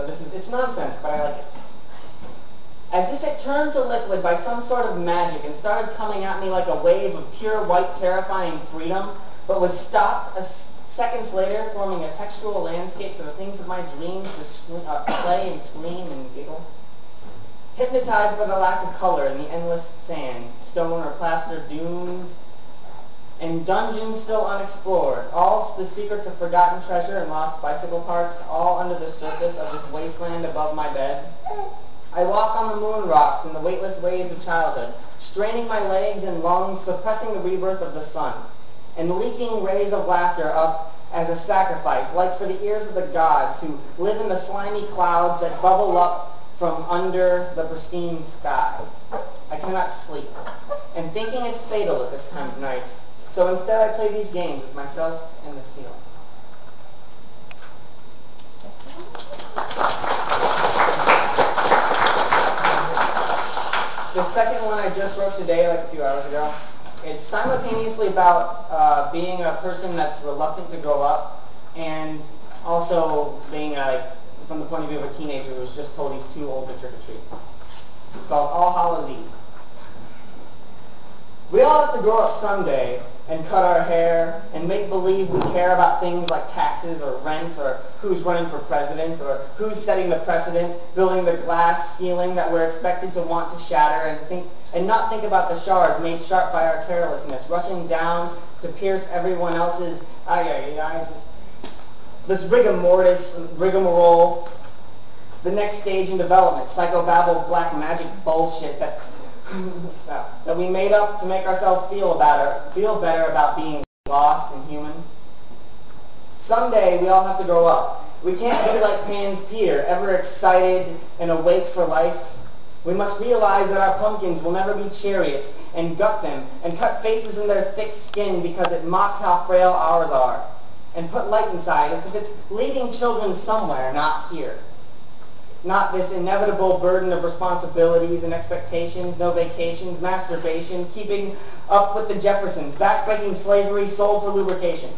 it's nonsense, but I like it. As if it turned to liquid by some sort of magic and started coming at me like a wave of pure white terrifying freedom, but was stopped seconds later, forming a textual landscape for the things of my dreams to play and scream and giggle. Hypnotized by the lack of color in the endless sand, stone or plaster dunes, and dungeons still unexplored, all the secrets of forgotten treasure and lost bicycle parts, all under the surface of this wasteland above my bed. I walk on the moon rocks in the weightless ways of childhood, straining my legs and lungs, suppressing the rebirth of the sun, and leaking rays of laughter up as a sacrifice, like for the ears of the gods who live in the slimy clouds that bubble up from under the pristine sky. I cannot sleep, and thinking is fatal at this time of night, so instead I play these games with myself and the ceiling. The second one I just wrote today, like a few hours ago, it's simultaneously about being a person that's reluctant to grow up and also being from the point of view of a teenager who's just told he's too old to trick-or-treat. It's called All Hallows Eve. We all have to grow up someday and cut our hair and make believe we care about things like taxes or rent or who's running for president or who's setting the precedent, building the glass ceiling that we're expected to want to shatter, and not think about the shards made sharp by our carelessness, rushing down to pierce everyone else's this rigmarole, the next stage in development, psychobabble, black magic bullshit that we made up to make ourselves feel better about being lost and human. Someday we all have to grow up. We can't be like Pan's Peter, ever excited and awake for life. We must realize that our pumpkins will never be chariots and gut them and cut faces in their thick skin because it mocks how frail ours are, and put light inside as if it's leading children somewhere, not here. Not this inevitable burden of responsibilities and expectations, no vacations, masturbation, keeping up with the Jeffersons, backbreaking slavery sold for lubrication.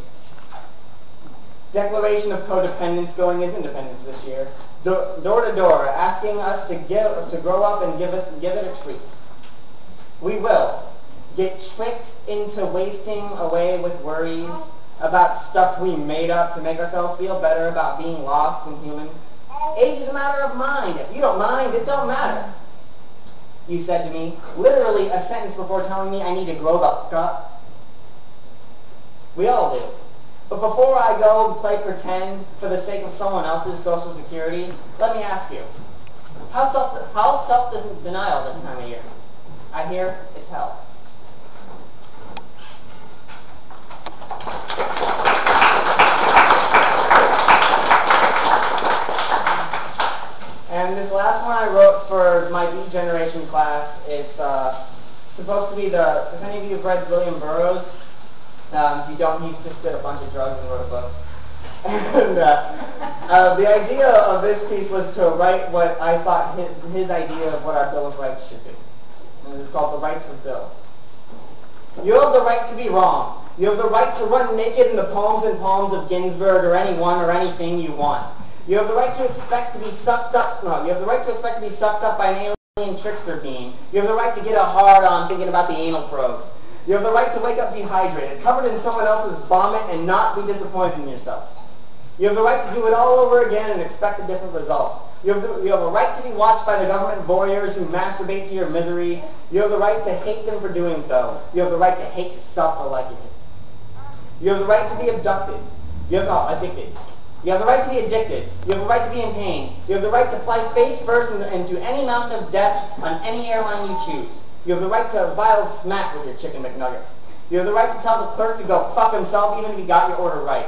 Declaration of codependence going as independence this year. Door to door, asking us to grow up and give it a treat. We will get tricked into wasting away with worries about stuff we made up to make ourselves feel better about being lost and human. Age is a matter of mind. If you don't mind, it don't matter. You said to me, literally a sentence before telling me I need to grow the fuck up. We all do. But before I go and play pretend for the sake of someone else's Social Security, let me ask you, how self-denial this time of year? I hear it's hell. And this last one I wrote for my Beat Generation class. It's supposed to be if any of you have read William Burroughs, if you don't, he just did a bunch of drugs and wrote a book. And the idea of this piece was to write what I thought his idea of what our Bill of Rights should be. And it's called The Rights of Bill. You have the right to be wrong. You have the right to run naked in the poems and poems of Ginsberg or anyone or anything you want. You have the right to expect to be sucked up. No, you have the right to expect to be sucked up by an alien trickster beam. You have the right to get a hard-on thinking about the anal probes. You have the right to wake up dehydrated, covered in someone else's vomit, and not be disappointed in yourself. You have the right to do it all over again and expect a different result. You have a right to be watched by the government voyeurs who masturbate to your misery. You have the right to hate them for doing so. You have the right to hate yourself for liking it. You have the right to be addicted. You have the right to be addicted. You have the right to be in pain. You have the right to fly face first into any mountain of death on any airline you choose. You have the right to vile smack with your chicken McNuggets. You have the right to tell the clerk to go fuck himself even if he got your order right.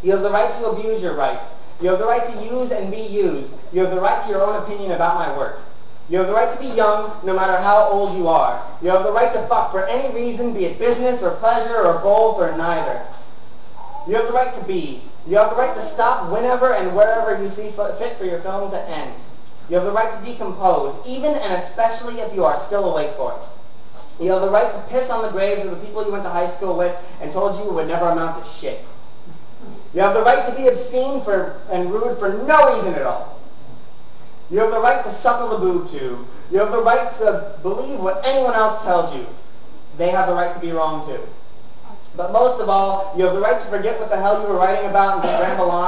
You have the right to abuse your rights. You have the right to use and be used. You have the right to your own opinion about my work. You have the right to be young no matter how old you are. You have the right to fuck for any reason, be it business or pleasure or both or neither. You have the right to be. You have the right to stop whenever and wherever you see fit for your film to end. You have the right to decompose, even and especially if you are still awake for it. You have the right to piss on the graves of the people you went to high school with and told you would never amount to shit. You have the right to be obscene and rude for no reason at all. You have the right to suckle the boob tube. You have the right to believe what anyone else tells you. They have the right to be wrong too. But most of all, you have the right to forget what the hell you were writing about and just ramble on